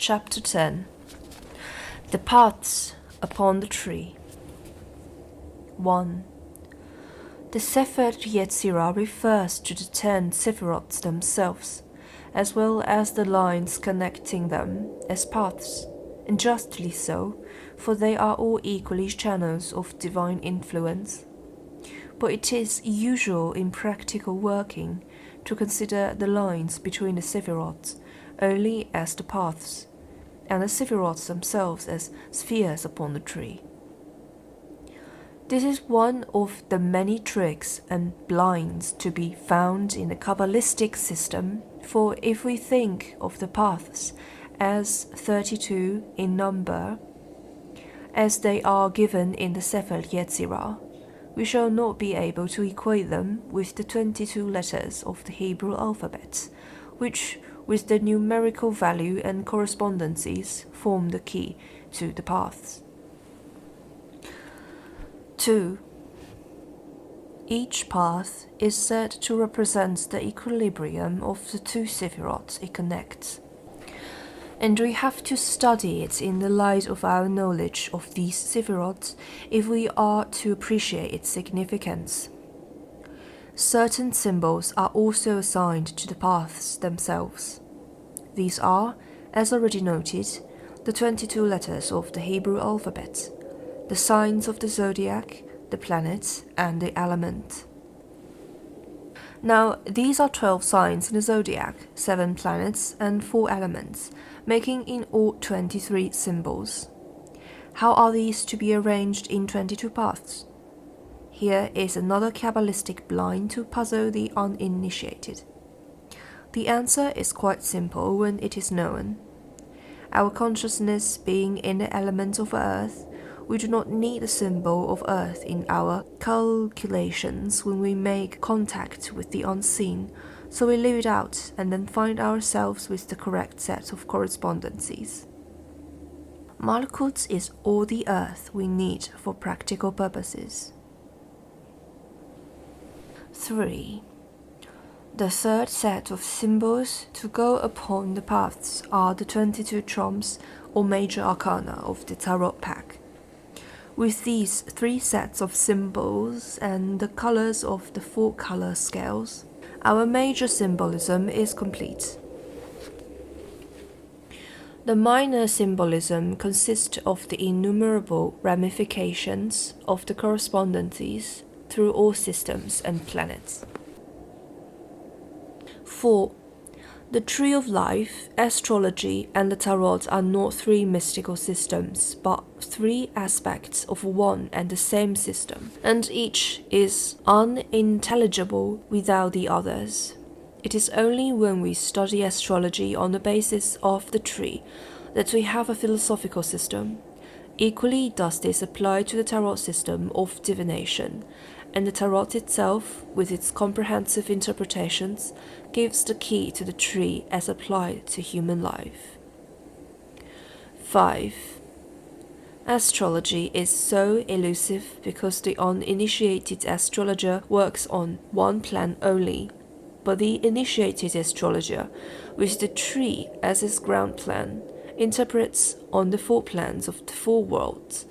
Chapter 10. The Paths upon the Tree. 1. The Sefer Yetzirah refers to the 10 Sephirots themselves, as well as the lines connecting them, as paths, and justly so, for they are all equally channels of divine influence. But it is usual in practical working to consider the lines between the Sephirots only as the paths, and the Sephirots themselves as spheres upon the tree. This is one of the many tricks and blinds to be found in the Kabbalistic system, for if we think of the paths as 32 in number, as they are given in the Sefer Yetzirah, we shall not be able to equate them with the 22 letters of the Hebrew alphabet, which, with the numerical value and correspondences, form the key to the paths. 2. Each path is said to represent the equilibrium of the two Sephirots it connects, and we have to study it in the light of our knowledge of these Sephirots if we are to appreciate its significance. Certain symbols are also assigned to the paths themselves. These are, as already noted, the 22 letters of the Hebrew alphabet, the signs of the zodiac, the planets, and the element. Now, these are 12 signs in the zodiac, 7 planets, and 4 elements, making in all 23 symbols. How are these to be arranged in 22 paths? Here is another Kabbalistic blind to puzzle the uninitiated. The answer is quite simple when it is known. Our consciousness being in the element of earth, we do not need a symbol of earth in our calculations when we make contact with the unseen, so we leave it out and then find ourselves with the correct set of correspondences. Malkut is all the earth we need for practical purposes. 3. The third set of symbols to go upon the paths are the 22 trumps or major arcana of the tarot pack. With these 3 sets of symbols and the colors of the 4 color scales, our major symbolism is complete. The minor symbolism consists of the innumerable ramifications of the correspondences through all systems and planets. 4. The Tree of Life, astrology, and the Tarot are not 3 mystical systems, but 3 aspects of one and the same system, and each is unintelligible without the others. It is only when we study astrology on the basis of the tree that we have a philosophical system. Equally does this apply to the Tarot system of divination, and the Tarot itself, with its comprehensive interpretations, gives the key to the tree as applied to human life. 5. Astrology is so elusive because the uninitiated astrologer works on one plan only, but the initiated astrologer, with the tree as his ground plan, interprets on the 4 plans of the 4 worlds,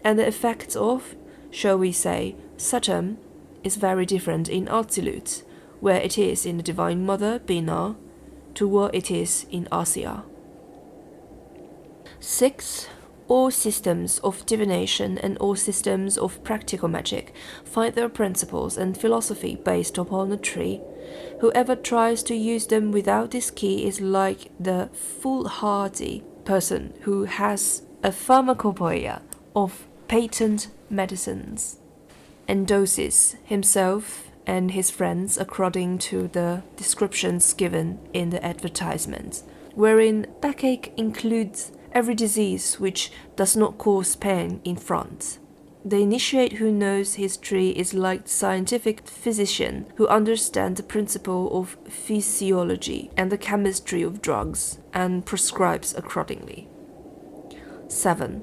and the effect of, shall we say, Saturn is very different in Absolute, where it is in the Divine Mother, Binah, to where it is in Asiya. 6. All systems of divination and all systems of practical magic find their principles and philosophy based upon a tree. Whoever tries to use them without this key is like the foolhardy person who has a pharmacopoeia of patent medicines and doses himself and his friends according to the descriptions given in the advertisement, wherein backache includes every disease which does not cause pain in front. The initiate who knows his tree is like the scientific physician who understands the principle of physiology and the chemistry of drugs and prescribes accordingly. 7.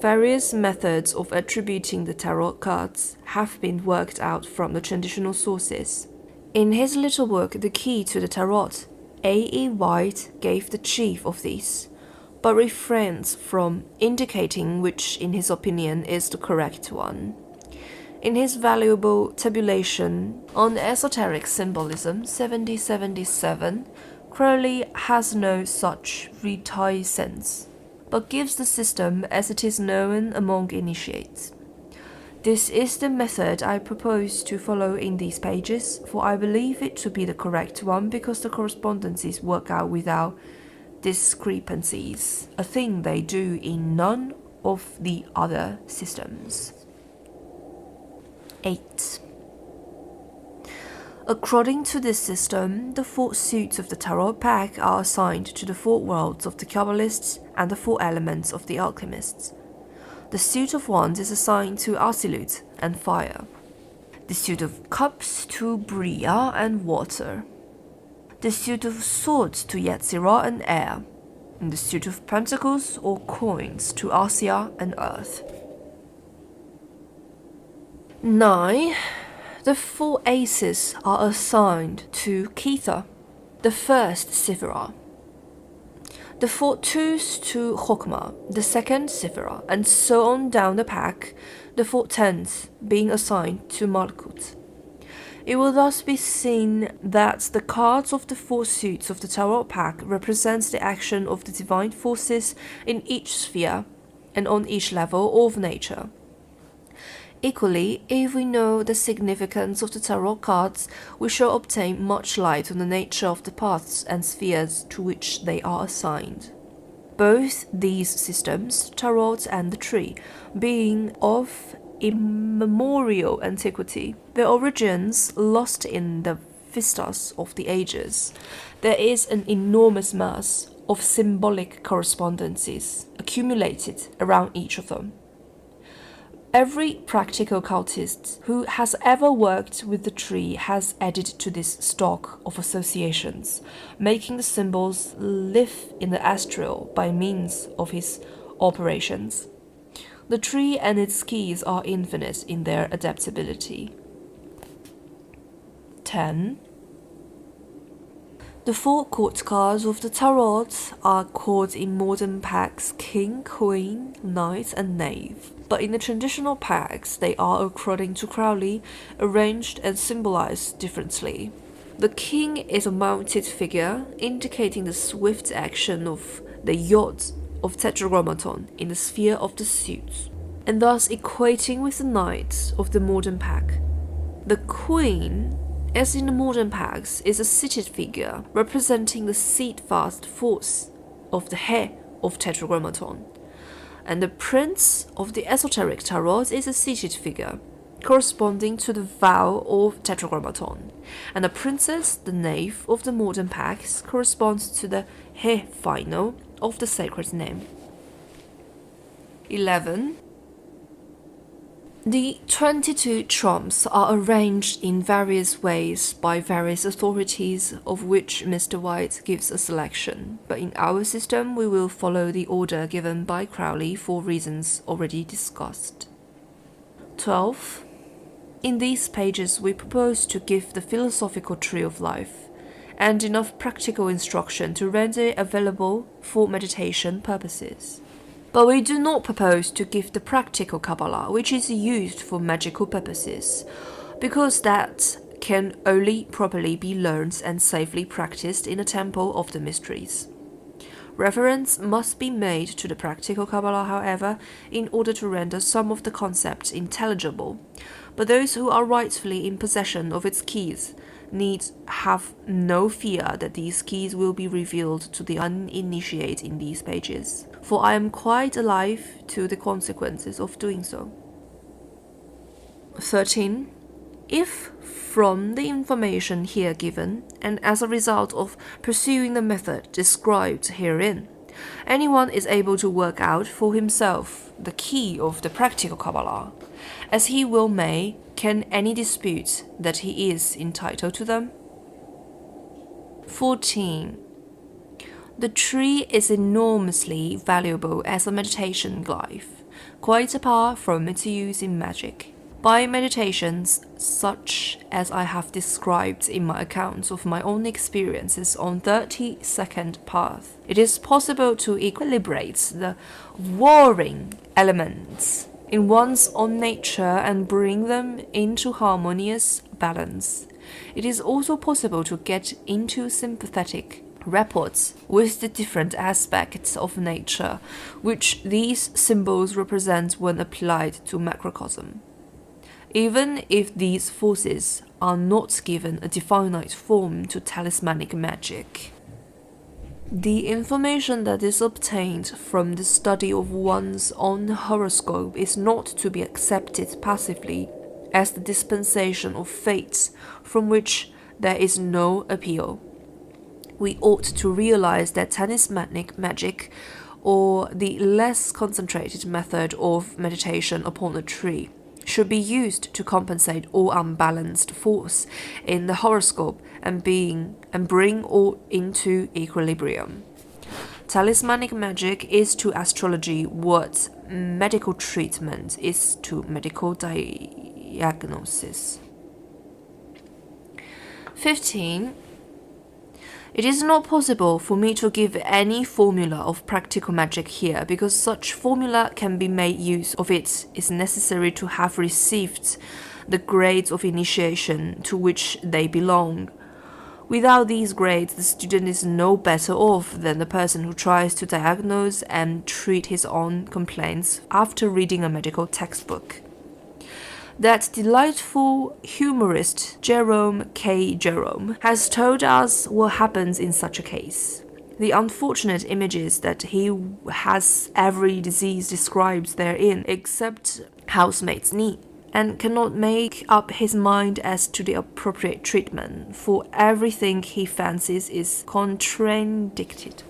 Various methods of attributing the tarot cards have been worked out from the traditional sources. In his little book, The Key to the Tarot, A.E. White gave the chief of these, but refrains from indicating which, in his opinion, is the correct one. In his valuable tabulation on esoteric symbolism, 1777, Crowley has no such reticence, but gives the system as it is known among initiates. This is the method I propose to follow in these pages, for I believe it to be the correct one because the correspondences work out without discrepancies, a thing they do in none of the other systems. 8. According to this system, the 4 suits of the tarot pack are assigned to the 4 worlds of the Kabbalists and the 4 elements of the alchemists. The suit of Wands is assigned to Absolute and Fire. The suit of Cups to Bria and Water. The suit of Swords to Yetzirah and Air. And the suit of Pentacles or Coins to Asya and Earth. 9. The 4 aces are assigned to Kether, the first Sephirah. The 4 twos to Chokhmah, the second Sephirah, and so on down the pack, the 4 tens being assigned to Malkut. It will thus be seen that the cards of the 4 suits of the tarot pack represents the action of the divine forces in each sphere and on each level of nature. Equally, if we know the significance of the tarot cards, we shall obtain much light on the nature of the paths and spheres to which they are assigned. Both these systems, tarot and the tree, being of immemorial antiquity, their origins lost in the vistas of the ages, there is an enormous mass of symbolic correspondences accumulated around each of them. Every practical cultist who has ever worked with the tree has added to this stock of associations, making the symbols live in the astral by means of his operations. The tree and its keys are infinite in their adaptability. 10. The 4 court cards of the tarot are called in modern packs King, Queen, Knight, and Knave, but in the traditional packs they are, according to Crowley, arranged and symbolized differently. The King is a mounted figure, indicating the swift action of the yacht of Tetragrammaton in the sphere of the suits, and thus equating with the Knight of the modern pack. The Queen, as in the modern packs, is a seated figure representing the seat-fast force of the He of Tetragrammaton, and the Prince of the esoteric tarot is a seated figure corresponding to the vow of Tetragrammaton, and the Princess, the Knave of the modern packs, corresponds to the He final of the sacred name. 11. The 22 trumps are arranged in various ways by various authorities, of which Mr. White gives a selection, but in our system we will follow the order given by Crowley for reasons already discussed. 12. In these pages we propose to give the philosophical tree of life, and enough practical instruction to render it available for meditation purposes. But we do not propose to give the practical Qabalah, which is used for magical purposes, because that can only properly be learned and safely practiced in a temple of the mysteries. Reference must be made to the practical Qabalah, however, in order to render some of the concepts intelligible, but those who are rightfully in possession of its keys need have no fear that these keys will be revealed to the uninitiated in these pages, for I am quite alive to the consequences of doing so. 13. If from the information here given, and as a result of pursuing the method described herein, anyone is able to work out for himself the key of the practical Qabalah, as he will may, can any dispute that he is entitled to them? 14. The tree is enormously valuable as a meditation glyph, quite apart from its use in magic. By meditations such as I have described in my accounts of my own experiences on 32nd path, it is possible to equilibrate the warring elements in one's own nature and bring them into harmonious balance. It is also possible to get into sympathetic rapports with the different aspects of nature which these symbols represent when applied to macrocosm. Even if these forces are not given a definite form to talismanic magic, the information that is obtained from the study of one's own horoscope is not to be accepted passively as the dispensation of fates from which there is no appeal. We ought to realize that talismanic magic, or the less concentrated method of meditation upon a tree, should be used to compensate all unbalanced force in the horoscope and bring all into equilibrium. Talismanic magic is to astrology what medical treatment is to medical diagnosis. 15. It is not possible for me to give any formula of practical magic here, because such formula can be made use of. It is necessary to have received the grades of initiation to which they belong. Without these grades, the student is no better off than the person who tries to diagnose and treat his own complaints after reading a medical textbook. That delightful humorist Jerome K. Jerome has told us what happens in such a case. The unfortunate images that he has every disease described therein except housemaid's knee, and cannot make up his mind as to the appropriate treatment, for everything he fancies is contradicted.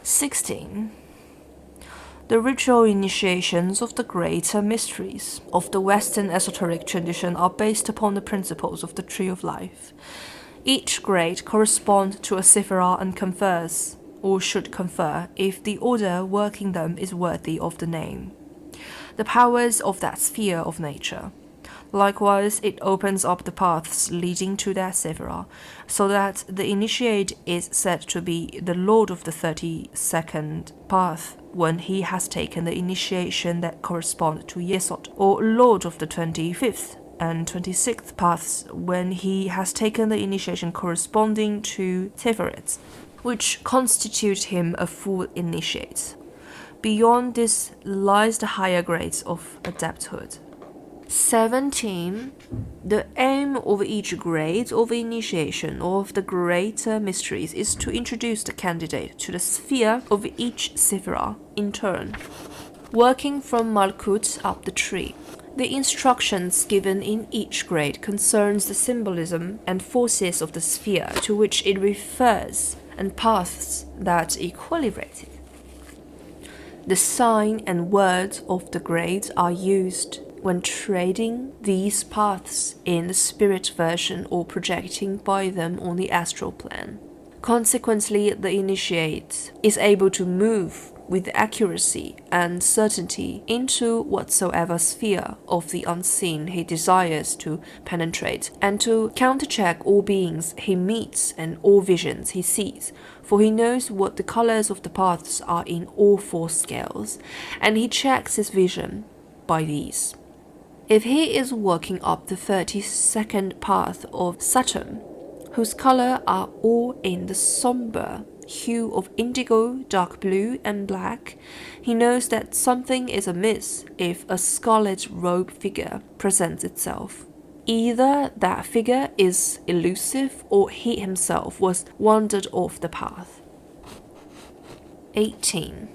16. The ritual initiations of the greater mysteries of the Western esoteric tradition are based upon the principles of the Tree of Life. Each grade corresponds to a sephirah and confers, or should confer, if the order working them is worthy of the name, the powers of that sphere of nature. Likewise, it opens up the paths leading to that sephirah, so that the initiate is said to be the lord of the 32nd path when he has taken the initiation that corresponds to Yesod, or lord of the 25th and 26th paths when he has taken the initiation corresponding to Tiferet, which constitute him a full initiate. Beyond this lies the higher grades of adepthood. 17. The aim of each grade of initiation of the greater mysteries is to introduce the candidate to the sphere of each sephirah in turn, working from Malkut up the tree. The instructions given in each grade concerns the symbolism and forces of the sphere to which it refers and paths that equilibrate it. The sign and words of the grades are used when trading these paths in the spirit version or projecting by them on the astral plane. Consequently, the initiate is able to move with accuracy and certainty into whatsoever sphere of the unseen he desires to penetrate, and to countercheck all beings he meets and all visions he sees, for he knows what the colors of the paths are in all four scales, and he checks his vision by these. If he is walking up the 32nd path of Saturn, whose color are all in the somber hue of indigo, dark blue, and black, he knows that something is amiss if a scarlet-robed figure presents itself. Either that figure is elusive or he himself was wandered off the path. 18.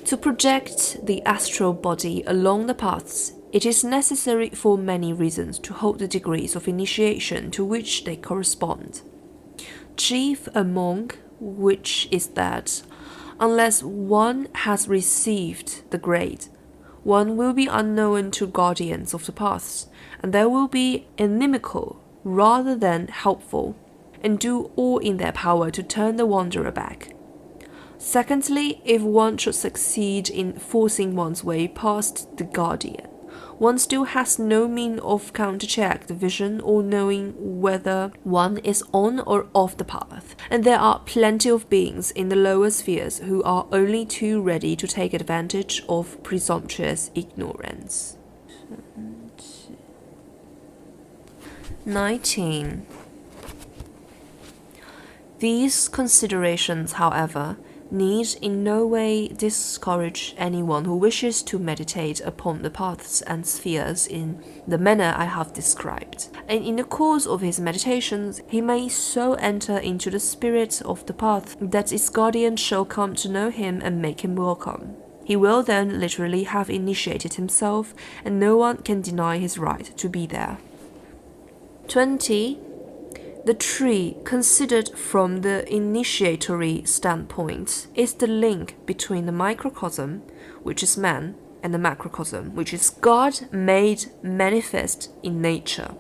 To project the astral body along the paths, it is necessary for many reasons to hold the degrees of initiation to which they correspond. Chief among which is that, unless one has received the grade, one will be unknown to guardians of the paths, and they will be inimical rather than helpful, and do all in their power to turn the wanderer back. Secondly, if one should succeed in forcing one's way past the guardian, one still has no mean of countercheck the vision or knowing whether one is on or off the path. And there are plenty of beings in the lower spheres who are only too ready to take advantage of presumptuous ignorance. 19. These considerations, however, need in no way discourage anyone who wishes to meditate upon the paths and spheres in the manner I have described. And in the course of his meditations, he may so enter into the spirit of the path that its guardian shall come to know him and make him welcome. He will then literally have initiated himself, and no one can deny his right to be there. 20. The tree, considered from the initiatory standpoint, is the link between the microcosm, which is man, and the macrocosm, which is God made manifest in nature.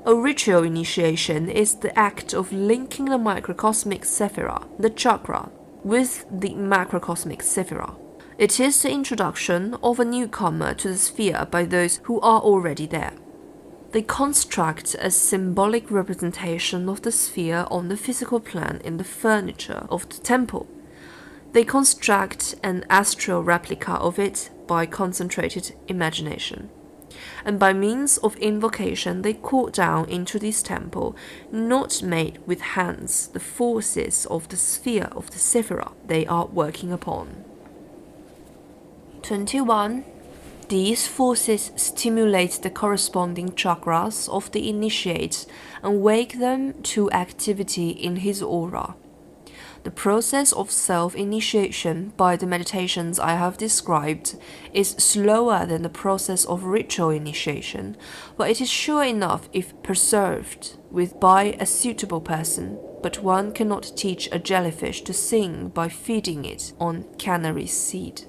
A ritual initiation is the act of linking the microcosmic sephira, the chakra, with the macrocosmic sephira. It is the introduction of a newcomer to the sphere by those who are already there. They construct a symbolic representation of the sphere on the physical plane in the furniture of the temple. They construct an astral replica of it by concentrated imagination. And by means of invocation, they call down into this temple, not made with hands, the forces of the sphere of the sephira they are working upon. 21. These forces stimulate the corresponding chakras of the initiate and wake them to activity in his aura. The process of self-initiation by the meditations I have described is slower than the process of ritual initiation, but it is sure enough if preserved by a suitable person. But one cannot teach a jellyfish to sing by feeding it on canary seed.